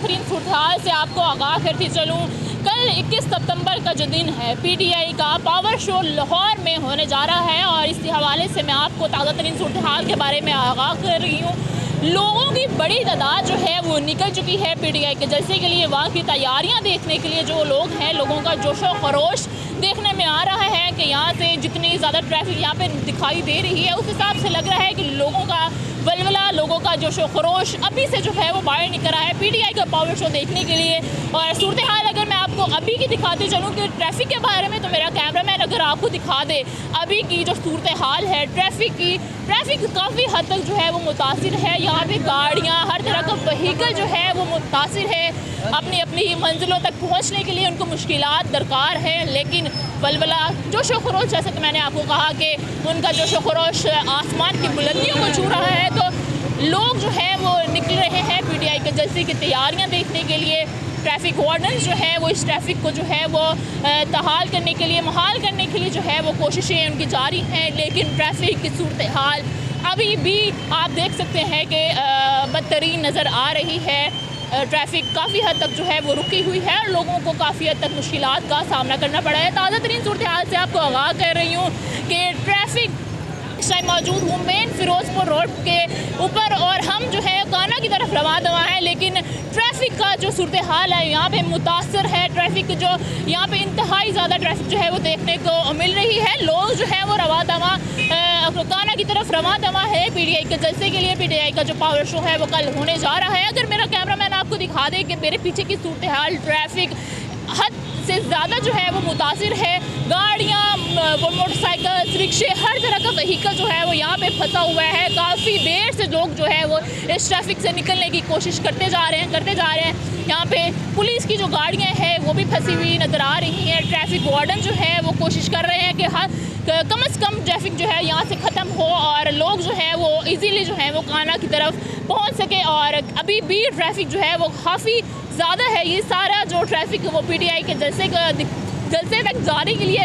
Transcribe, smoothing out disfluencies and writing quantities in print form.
तरीन सूरत से आपको आगाह करती चलूँ। कल 21 सितंबर का जो दिन है, पीटीआई का पावर शो लाहौर में होने जा रहा है और इसी हवाले से मैं आपको ताज़ा तरीन सूरत के बारे में आगाह कर रही हूँ। लोगों की बड़ी तादाद जो है वो निकल चुकी है पीटीआई के जलसे के लिए। वहाँ की तैयारियाँ देखने के लिए जो लोग हैं, लोगों का जोशो खरोश देखने में आ रहा है कि यहाँ से जितनी ज़्यादा ट्रैफिक यहाँ पे दिखाई दे रही है, उस हिसाब से लग रहा है कि लोगों का वलवला, लोगों का जोशो खरोश अभी से जो है वो बाहर निकल रहा है पीटीआई का पावर शो देखने के लिए। और सूरत हाल अगर मैं आपको अभी की दिखाते चलूँ कि ट्रैफिक के बारे में, तो मेरा कैमरामैन अगर आपको दिखा दे अभी की जो सूरत हाल है ट्रैफिक की, ट्रैफिक काफ़ी हद तक जो है वो मुतासिर है। यहाँ पे गाड़ियाँ, हर तरह का व्हीकल जो है वो मुतासिर है। अपनी अपनी मंजिलों तक पहुँचने के लिए उनको मुश्किलात दरकार है, लेकिन वलवला जोशो खरोश, जैसे कि मैंने आपको कहा कि उनका जोशो खरोश आसमान की बुलंदियों को छू रहा है, तो लोग जो है वो निकल रहे हैं पीटीआई के जलसे की तैयारियां देखने के लिए। ट्रैफिक वार्डन जो है वो इस ट्रैफिक को जो है वो तहाल करने के लिए, महाल करने के लिए जो है वो कोशिशें उनकी जारी हैं, लेकिन ट्रैफिक की सूरत हाल अभी भी आप देख सकते हैं कि बदतरीन नज़र आ रही है। ट्रैफिक काफ़ी हद तक जो है वो रुकी हुई है और लोगों को काफ़ी हद तक मुश्किलात का सामना करना पड़ा है। ताज़ा तरीन सूरत हाल से आपको आगाह कर रही हूँ कि ट्रैफिक इस टाइम मौजूद हूँ मेन फिरोजपुर रोड के ऊपर और हम जो है काना की तरफ रवा दवा है, लेकिन ट्रैफिक का जो सूरत हाल है यहाँ पे मुतासर है। ट्रैफिक जो यहाँ पे इंतहाई ज़्यादा ट्रैफिक जो है वो देखने को मिल रही है। लोग जो है वो रवा दवा काना की तरफ रवा दवा है पीटीआई के जलसे के लिए। पीटीआई का जो पावर शो है वो कल होने जा रहा है। अगर मेरा कैमरामैन आपको दिखा दे कि मेरे पीछे की सूरत हाल, ट्रैफिक हद से ज़्यादा जो है वो मुतासिर है। गाड़ियाँ, वो मोटरसाइकिल, रिक्शे, हर तरह का व्हीकल जो है वो यहाँ पे फंसा हुआ है। काफ़ी देर से लोग जो है वो इस ट्रैफिक से निकलने की कोशिश करते जा रहे हैं। यहाँ पे पुलिस की जो गाड़ियाँ हैं वो भी फंसी हुई नज़र आ रही हैं। ट्रैफिक वार्डन जो है वो कोशिश कर रहे हैं कि कम से कम ट्रैफिक जो है यहाँ से ख़त्म हो और लोग जो है वो इजीली जो है वो काना की तरफ पहुँच सके। और अभी भी ट्रैफिक जो है वो काफ़ी ज़्यादा है। ये सारा जो ट्रैफिक वो पीटीआई के जलसे तक जाने के लिए